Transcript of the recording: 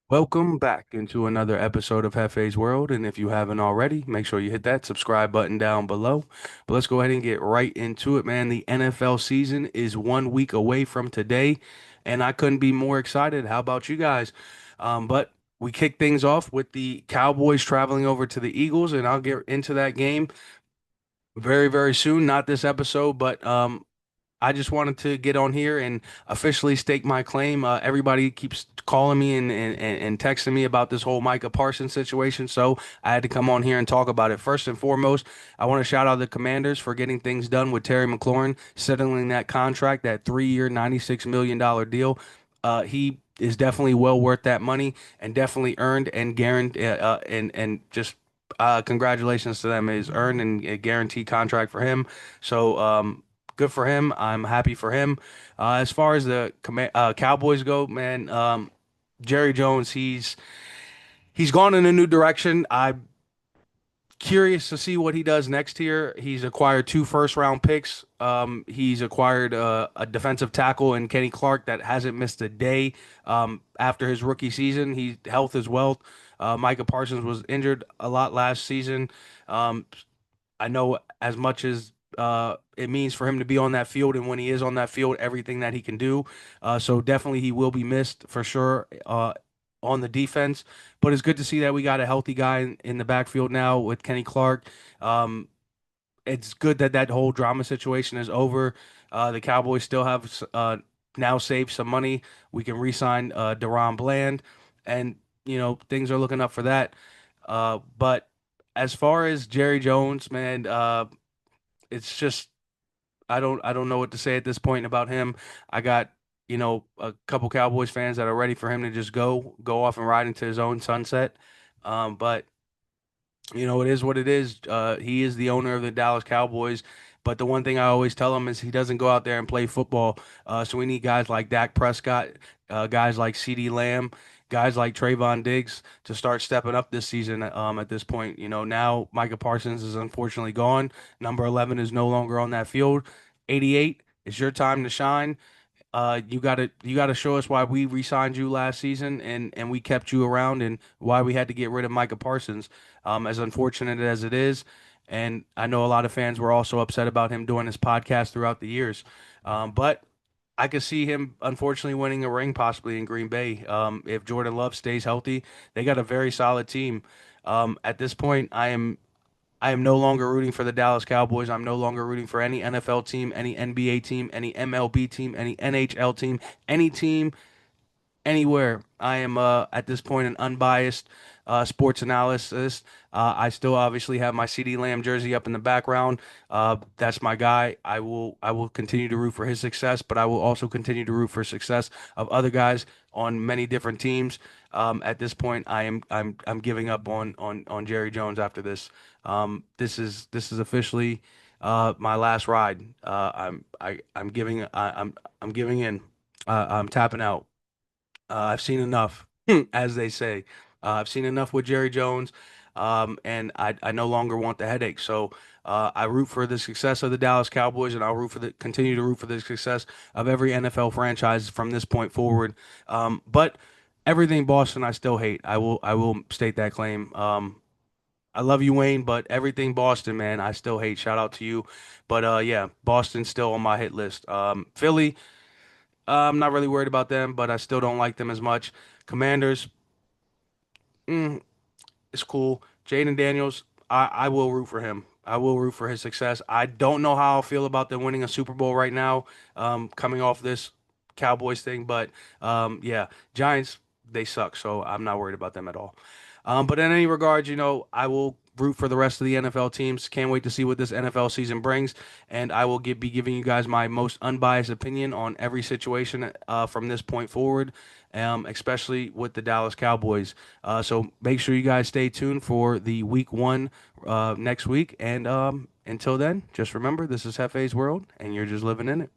Welcome back into another episode of Hefe's World. And if you haven't already, make sure you hit that subscribe button down below. But let's go ahead and get right into it, man. The NFL season is 1 week away from today, and I couldn't be more excited. How about you guys? But we kick things off with the Cowboys traveling over to the Eagles, and I'll get into that game very, very soon. Not this episode, but I just wanted to get on here and officially stake my claim. Everybody keeps calling me and texting me about this whole Micah Parsons situation, so I had to come on here and talk about it. First and foremost, I want to shout out the Commanders for getting things done with Terry McLaurin, settling that contract, that 3-year, $96 million deal. He is definitely well worth that money and definitely earned and guaranteed and just congratulations to them. It is earned and a guaranteed contract for him. So good for him. I'm happy for him. As far as the Cowboys go, man, Jerry Jones, he's gone in a new direction. I'm curious to see what he does next year. He's acquired two first round picks. He's acquired a defensive tackle in Kenny Clark that hasn't missed a day after his rookie season. He health is wealth. Micah Parsons was injured a lot last season. Um, I know as much as it means for him to be on that field, and when he is on that field, everything that he can do. So definitely he will be missed for sure on the defense. But it's good to see that we got a healthy guy in the backfield now with Kenny Clark. Um, it's good that that whole drama situation is over. The Cowboys still have now saved some money. We can re-sign Deron Bland, and things are looking up for that. But as far as Jerry Jones, man, it's just I don't know what to say at this point about him. I got a couple Cowboys fans that are ready for him to just go off and ride into his own sunset. But it is what it is. He is the owner of the Dallas Cowboys. But the one thing I always tell him is he doesn't go out there and play football. So we need guys like Dak Prescott, guys like CeeDee Lamb, guys like Trayvon Diggs to start stepping up this season. At this point, now Micah Parsons is unfortunately gone. Number 11 is no longer on that field. 88, it's your time to shine. You gotta show us why we re-signed you last season and we kept you around and why we had to get rid of Micah Parsons. As unfortunate as it is, and I know a lot of fans were also upset about him doing his podcast throughout the years. But I could see him unfortunately winning a ring possibly in Green Bay. If Jordan Love stays healthy, they got a very solid team. At this point, I am no longer rooting for the Dallas Cowboys. I'm no longer rooting for any NFL team, any NBA team, any MLB team, any NHL team, any team anywhere. I am at this point an unbiased sports analyst. I still obviously have my CD Lamb jersey up in the background. That's my guy. I will continue to root for his success, but I will also continue to root for success of other guys on many different teams. At this point, I'm giving up on Jerry Jones after this. This is officially my last ride. I'm giving in. I'm tapping out. I've seen enough, as they say. I've seen enough with Jerry Jones, and I no longer want the headache. So I root for the success of the Dallas Cowboys, and I'll continue to root for the success of every NFL franchise from this point forward. But everything Boston, I still hate. I will state that claim. I love you, Wayne, but everything Boston, man, I still hate. Shout out to you, but yeah, Boston's still on my hit list. Philly. I'm not really worried about them, but I still don't like them as much. Commanders, mm, it's cool. Jaden Daniels, I will root for him. I will root for his success. I don't know how I feel about them winning a Super Bowl right now, coming off this Cowboys thing, but yeah, Giants, they suck, so I'm not worried about them at all. But in any regard, I will root for the rest of the NFL teams. Can't wait to see what this NFL season brings, and I will be giving you guys my most unbiased opinion on every situation from this point forward, especially with the Dallas Cowboys. So make sure you guys stay tuned for the week one next week. And until then, just remember this is Hefe's World, and you're just living in it.